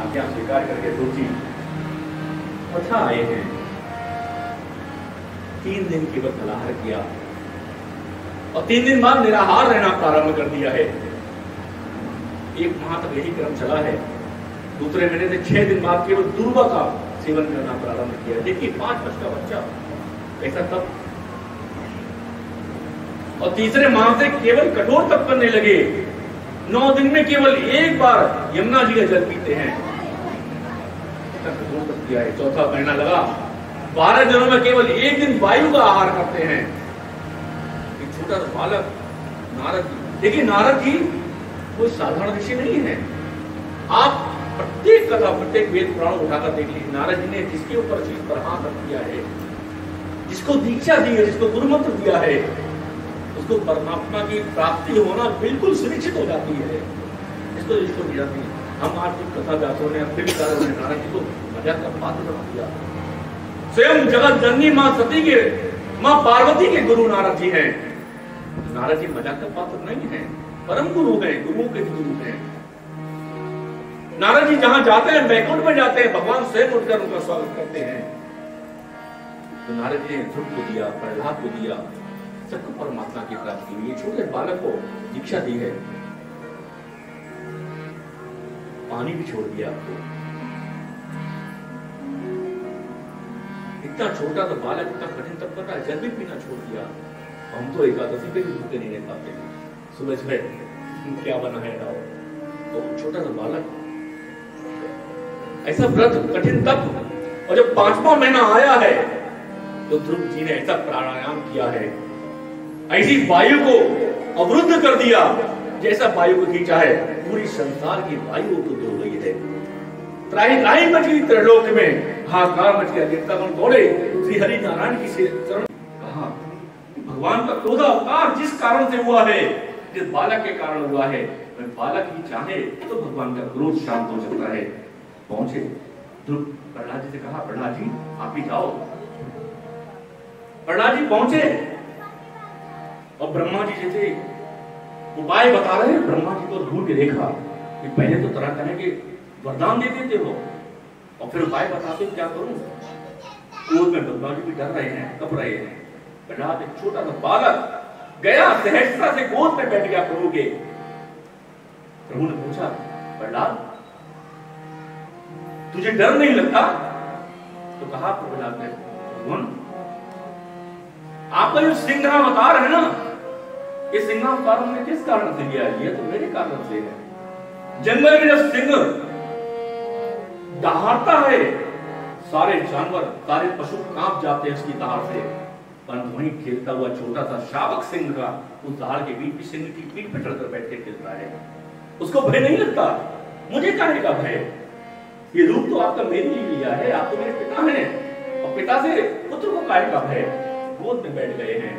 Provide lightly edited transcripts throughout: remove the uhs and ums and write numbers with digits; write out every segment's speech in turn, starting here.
आज्ञा स्वीकार करके ध्रुव जी अथा आए हैं। 3 दिन केवल फलाहार किया और 3 दिन बाद निराहार रहना प्रारंभ कर दिया है। 1 माह तक यही क्रम चला है। दूसरे महीने से 6 दिन बाद केवल दूर्वा का सेवन करना प्रारंभ किया। देखिए 5 वर्ष का बच्चा ऐसा तब, और तीसरे माह से केवल कठोर तप करने लगे। 9 दिन में केवल 1 बार यमुना जी का जल पीते हैं। कठोर तप किया है। चौथा महीना लगा। 12 दिनों में केवल 1 दिन वायु का आहार करते हैं। एक छोटा सा बालक नारद जी, देखिए नारद जी कोई साधारण ऋषि नहीं है। आप प्रत्येक कथा, प्रत्येक वेद पुराण उठाकर देख लीजिए। नारद जी ने जिसके ऊपर शीश पर हाथ रख दिया है, जिसको दीक्षा दी है, जिसको गुरुमंत्र दिया है, उसको परमात्मा की प्राप्ति होना बिल्कुल सुनिश्चित हो जाती है। इसको दिया नहीं। हम आज की कथा व्यासों ने अपने विचारों ने नारद जी को मजाक का पात्र बना दिया। स्वयं जगत जननी मां सती के, मां पार्वती के गुरु नारद जी हैं। नारद जी मजाक का पात्र नहीं है, परम गुरु हैं, गुरुओं के गुरु हैं। नारद जी जहां जाते हैं, बैकुंठ में जाते हैं, भगवान स्वयं उठकर उनका स्वागत करते हैं। तो नारद जी ने ध्रुव को दिया, प्रहलाद को दिया, सबको परमात्मा की प्राप्ति हुई। छोटे बालक को दीक्षा दी है। पानी भी छोड़ दिया आपको। इतना छोटा तो बालक इतना कठिन तप कर रहा है, जल भी पीना छोड़ दिया। हम तो एकादशी पे भी भूखे नहीं रह पाते। सुबह सुबह क्या बना है लाओ, तो छोटा सा बालक ऐसा व्रत, कठिन तप। और जब 5वां महीना आया है तो ध्रुव जी ने ऐसा प्राणायाम किया है, ऐसी वायु को अवरुद्ध कर दिया जैसा वायु को खींचा है। पूरी संसार की वायु अवरुद्ध हो गई है। त्राही मच गई त्रिलोक में, हाहाकार मच गया। देवतागण दौड़े श्री हरि नारायण की शरण। कहा भगवान का क्रोध अवतार जिस कारण से हुआ है, जिस बालक के कारण हुआ है, वह बालक ही चाहे तो भगवान का क्रोध शांत हो सकता है। पहुंचे ध्रुव, प्रहलाद जी से कहा प्रहलाद जी आप ही जाओ। प्रहलाद जी पहुंचे और ब्रह्मा जी जैसे उपाय बता रहे हैं। ब्रह्मा जी को ढूंढ के देखा कि पहले तो तरह तरह के वरदान दे देते हो और फिर उपाय बताते क्या करूं। क्रोध में ब्रह्मा जी भी डर रहे हैं, कब रहे हैं। प्रहलाद एक छोटा सा बालक गया, सहजता से गोद में बैठ गया प्रभु के। प्रभु ने पूछा प्रहलाद तुझे डर नहीं लगता? तो कहा प्रहलाद ने भगवान आपका जो सिंहावतार है ना, ये सिंहावतार हमने किस कारण से लिया है? ये तो मेरे कारण से है। जंगल में जब सिंह दहाड़ता है, सारे जानवर, सारे पशु कांप जाते हैं उसकी दहाड़ से। परंतु वहीं खेलता हुआ छोटा सा शावक सिंह का उस दहाड़ के बीच भी सिंह की पीठ पर चढ़कर बैठ के खेलता है। उसको भय नहीं लगता। मुझे काहे का भय? ये रूप तो आपका मेरे लिए लिया है, आप तो मेरे पिता हैं और पिता से पुत्र को काहे का भय? गोद में बैठ गए हैं।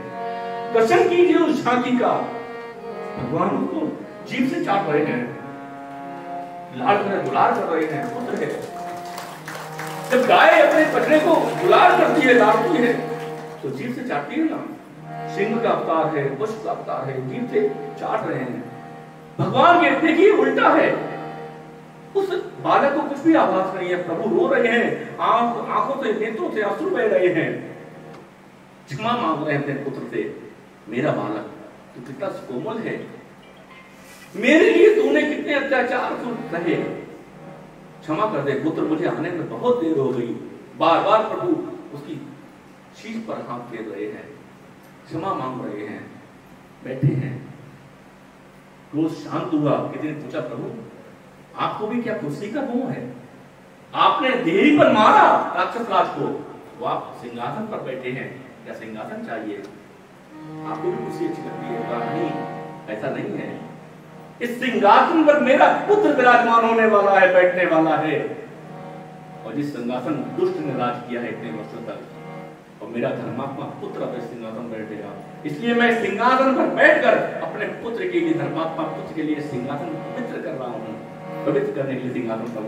दर्शन कीजिए उस झांकी का। भगवान उनको जीभ से चाट रहे हैं, लाड़ कर दुलार कर रहे हैं। पुत्र है। जब गाय अपने बछड़े को दुलार करती है, लाड़ती है, तो जीभ से चाटती है ना। सिंह का अवतार है, पुष्प का अवतार है, जीभ से चाट रहे हैं। भगवान के देखिए उल्टा है। उस बालक को कुछ भी आभास नहीं है। प्रभु रो रहे हैं, आंखों से, नेत्रों से आंसू बह रहे हैं, क्षमा मांग रहे हैं अपने पुत्र से। मेरा बालक तू कितना कोमल है, मेरे लिए तूने कितने अत्याचार सहे, क्षमा कर दे पुत्र, मुझे आने में बहुत देर हो गई। बार बार प्रभु उसकी शीश पर हाथ फेर रहे हैं, क्षमा मांग रहे हैं, बैठे हैं। क्रोध शांत हुआ। किसी ने पूछा प्रभु आपको भी क्या कुर्सी का मोह है? आपने देही पर मारा राक्षस राज को, वो आप सिंहासन पर बैठे हैं, क्या सिंहासन चाहिए? आपको भी कुर्सी अच्छी लगती है? कहा नहीं, ऐसा नहीं है। इस सिंहासन पर मेरा पुत्र विराजमान होने वाला है, बैठने वाला है। और जिस सिंहासन दुष्ट ने राज किया है इतने वर्षों तक, और मेरा धर्मात्मा पुत्र अब सिंहासन बैठेगा। इसलिए मैं सिंहासन पर बैठकर अपने पुत्र के लिए, धर्मात्मा पुत्र के लिए सिंहासन पवित्र कर रहा हूं। पवित्र करने के लिए सिंहासन पर